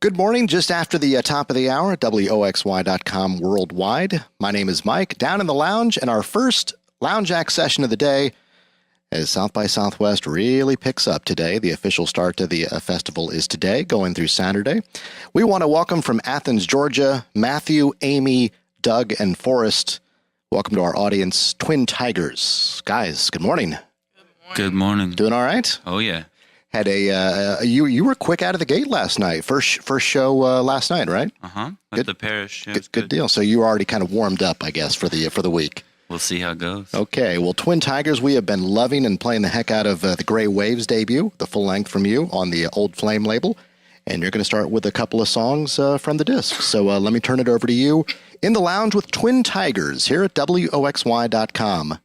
Good morning, just after the top of the hour at WOXY.com worldwide. My name is Mike, down in the lounge, and our first Lounge Act session of the day as South by Southwest really picks up today. The official start to the festival is today, going through Saturday. We want to welcome from Athens, Georgia, Matthew, Amy, Doug, and Forrest. Welcome to our audience, Twin Tigers. Guys, good morning. Good morning. Doing all right? Oh, yeah. Had you were quick out of the gate last night. First show last night, right? At the parish. Yeah, good deal. So you were already kind of warmed up, I guess, for the week. We'll see how it goes. Okay. Well, Twin Tigers, we have been loving and playing the heck out of the Gray Waves debut, the full length from you on the Old Flame label, and you're going to start with a couple of songs from the disc. So let me turn it over to you in the lounge with Twin Tigers here at WOXY.com.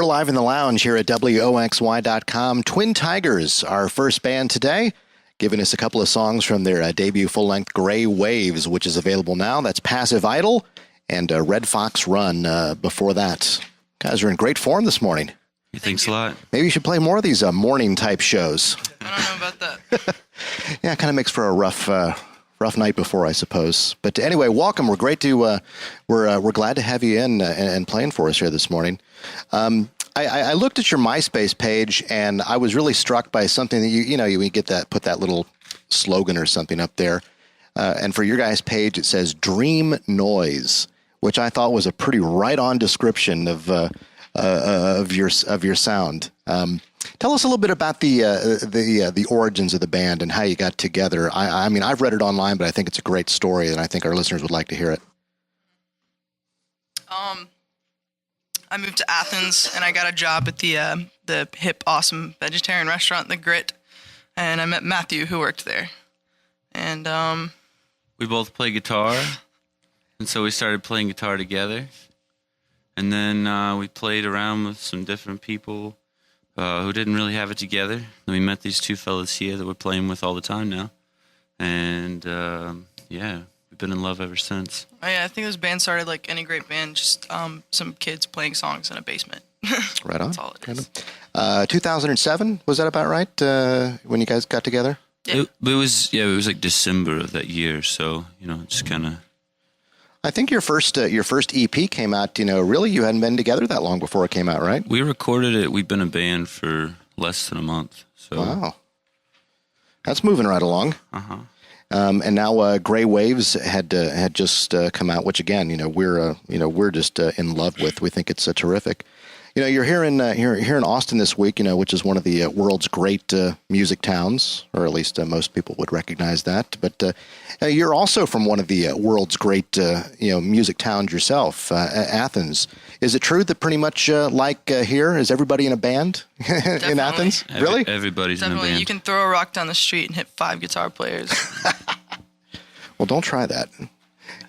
We're live in the lounge here at WOXY.com. Twin Tigers, our first band today, giving us a couple of songs from their debut full-length Gray Waves, which is available now. That's Passive Idol and Red Fox Run before that. Guys are in great form this morning. Thanks a lot. Maybe you should play more of these morning-type shows. I don't know about that. Yeah, it kind of makes for a rough night before, I suppose. But anyway, welcome. We're great to we're glad to have you in and playing for us here this morning. I looked at your MySpace page and I was really struck by something that you get that put that little slogan or something up there, and for your guys' page it says "Dream Noise," which I thought was a pretty right-on description of your sound. Tell us a little bit about the origins of the band and how you got together. I mean, I've read it online, but I think it's a great story, and I think our listeners would like to hear it. I moved to Athens, and I got a job at the hip, awesome vegetarian restaurant, The Grit, and I met Matthew, who worked there. And We both play guitar, and so we started playing guitar together. And then we played around with some different people who didn't really have it together. And we met these two fellas here that we're playing with all the time now. And, yeah, we've been in love ever since. oh, yeah, I think this band started like any great band, just some kids playing songs in a basement. Right on. That's all it is. 2007, was that about right, when you guys got together? Yeah. It was like December of that year, so, just kind of... I think your first EP came out, really you hadn't been together that long before it came out, right? We recorded it. We've been a band for less than a month. So. Wow. That's moving right along. Uh-huh. And now Gray Waves had just come out, which again, we're just in love with. We think it's terrific. You're here in Austin this week, which is one of the world's great music towns, or at least most people would recognize that. But you're also from one of the world's great music towns yourself, Athens. Is it true that pretty much like here, is everybody in a band in Athens? Really? Everybody's Definitely. in a band. You can throw a rock down the street and hit 5 guitar players. Well, don't try that.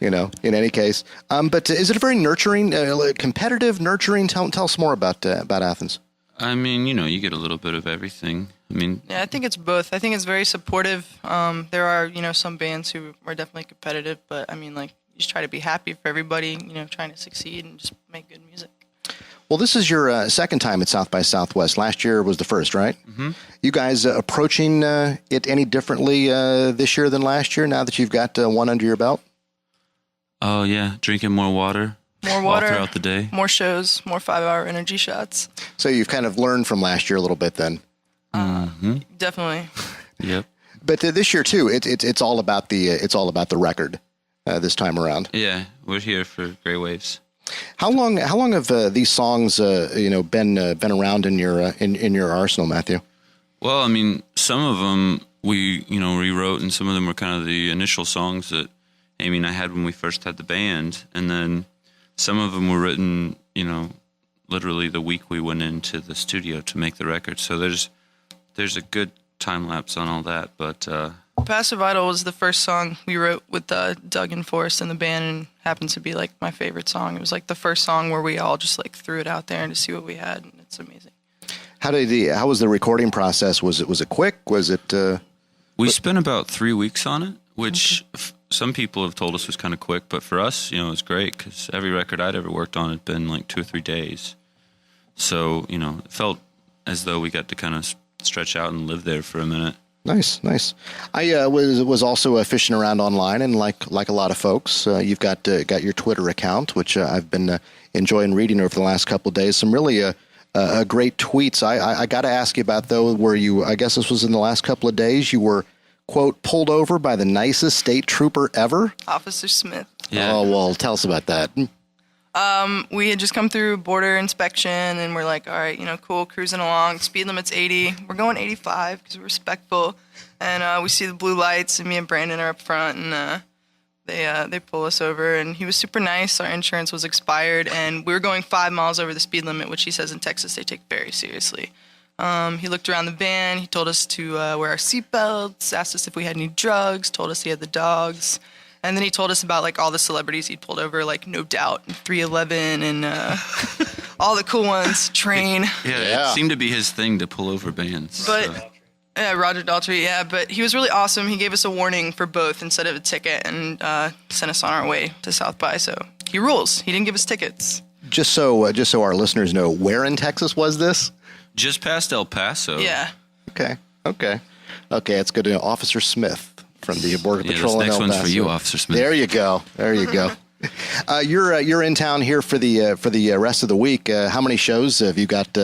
In any case. But is it a very nurturing, competitive, nurturing? Tell us more about Athens. I mean, you get a little bit of everything. I mean... Yeah, I think it's both. I think it's very supportive. There are, some bands who are definitely competitive, but I mean, like, you just try to be happy for everybody, trying to succeed and just make good music. Well, this is your second time at South by Southwest. Last year was the first, right? Mm-hmm. You guys approaching it any differently this year than last year, now that you've got one under your belt? Oh, yeah. Drinking more water. More water. All throughout the day. More shows, more 5-hour energy shots. So you've kind of learned from last year a little bit then. Definitely. Yep. But this year too, it's all about the record this time around. Yeah, we're here for Gray Waves. How long have these songs been around in your arsenal, Matthew? Well, I mean, some of them we rewrote, and some of them were kind of the initial songs that Amy and I had when we first had the band, and then some of them were written, literally the week we went into the studio to make the record. So there's a good time lapse on all that, but Passive Idol was the first song we wrote with Doug and Forrest in the band, and happens to be like my favorite song. It was like the first song where we all just like threw it out there and to see what we had, and it's amazing. How was the recording process? Was it quick? Was it? We spent about 3 weeks on it, which some people have told us was kind of quick, but for us, it was great because every record I'd ever worked on had been like 2 or 3 days. So, it felt as though we got to kind of stretch out and live there for a minute. Nice. I was also fishing around online, and like a lot of folks, you've got your Twitter account, which I've been enjoying reading over the last couple of days. Some really great tweets. I got to ask you about though, where you, I guess this was in the last couple of days, you were, quote, pulled over by the nicest state trooper ever. Officer Smith. Yeah. Oh, well, tell us about that. We had just come through border inspection, and we're like, all right, cool, cruising along. Speed limit's 80. We're going 85 because we're respectful. And we see the blue lights, and me and Brandon are up front, and they pull us over. And he was super nice. Our insurance was expired, and we were going 5 miles over the speed limit, which he says in Texas they take very seriously. He looked around the van. He told us to wear our seatbelts, asked us if we had any drugs, told us he had the dogs. And then he told us about, like, all the celebrities he'd pulled over, like No Doubt and 311 and all the cool ones. Train. Yeah, it seemed to be his thing to pull over bands. But so. yeah, Roger Daltrey. Yeah, but he was really awesome. He gave us a warning for both instead of a ticket and sent us on our way to South by. So he rules. He didn't give us tickets. Just so our listeners know, where in Texas was this? Just past El Paso. Yeah. Okay. It's good to know. Officer Smith from the Border Patrol in El Paso. This next one's for you, Officer Smith. There you go. You're in town here for the rest of the week. How many shows have you got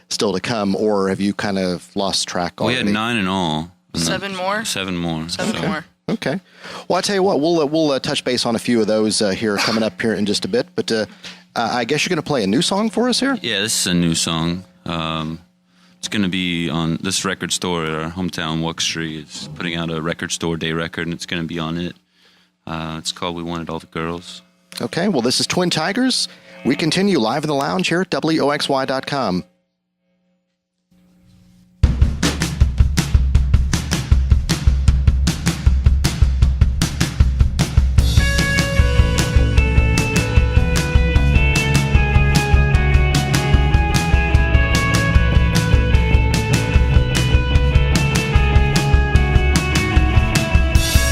still to come, or have you kind of lost track already? We had 9 in all. Seven more. Seven more. Okay. Well, I tell you what, we'll touch base on a few of those here coming up here in just a bit. But I guess you're going to play a new song for us here. Yeah, this is a new song. It's going to be on this record store at our hometown, WOXY. It's putting out a record store day record, and it's going to be on it. It's called "We Wanted All the Girls." Okay. Well, this is Twin Tigers. We continue live in the lounge here at WOXY.com.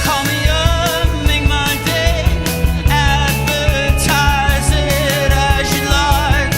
Call me up, make my day, advertise it as you like.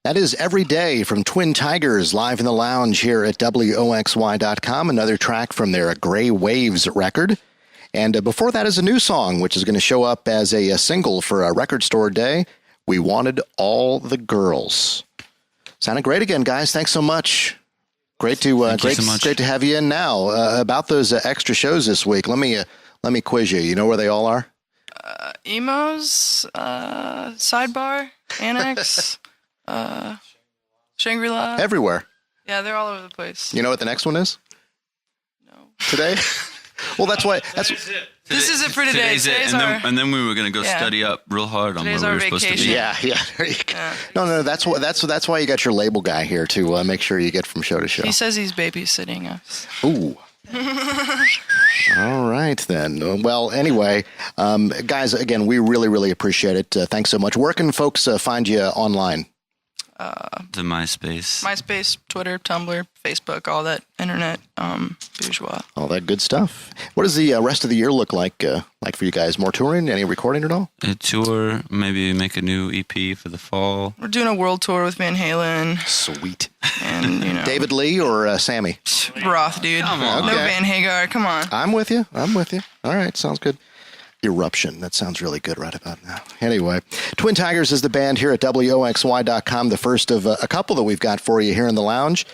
That is Every Day from Twin Tigers live in the lounge here at WOXY.com. Another track from their Gray Waves record. And before that is a new song, which is going to show up as a single for a Record Store Day. We Wanted All the Girls. Sounded great again, guys. Thanks so much. Great to great to have you in now. About those extra shows this week, let me quiz you. You know where they all are? Emos, Sidebar, Annex, Shangri-La. Everywhere. Yeah, they're all over the place. You know what the next one is? No. Today? Well, that's why. This is it for today. Today's and then we were going to go study up real hard on where we were supposed to be. Yeah. There you go. No. That's why you got your label guy here to make sure you get from show to show. He says he's babysitting us. Ooh. All right, then. Well, anyway, guys, again, we really, really appreciate it. Thanks so much. Where can folks find you online? The MySpace, Twitter, Tumblr, Facebook, all that internet bourgeois. All that good stuff. What does the rest of the year look like for you guys? More touring? Any recording at all? A tour, maybe make a new EP for the fall. We're doing a world tour with Van Halen. Sweet. And, David Lee or Sammy? Roth, dude. Come on. No Okay. Van Hagar, come on. I'm with you. All right, sounds good. Eruption. That sounds really good right about now. Anyway, Twin Tigers is the band here at WOXY.com, the first of a couple that we've got for you here in the lounge.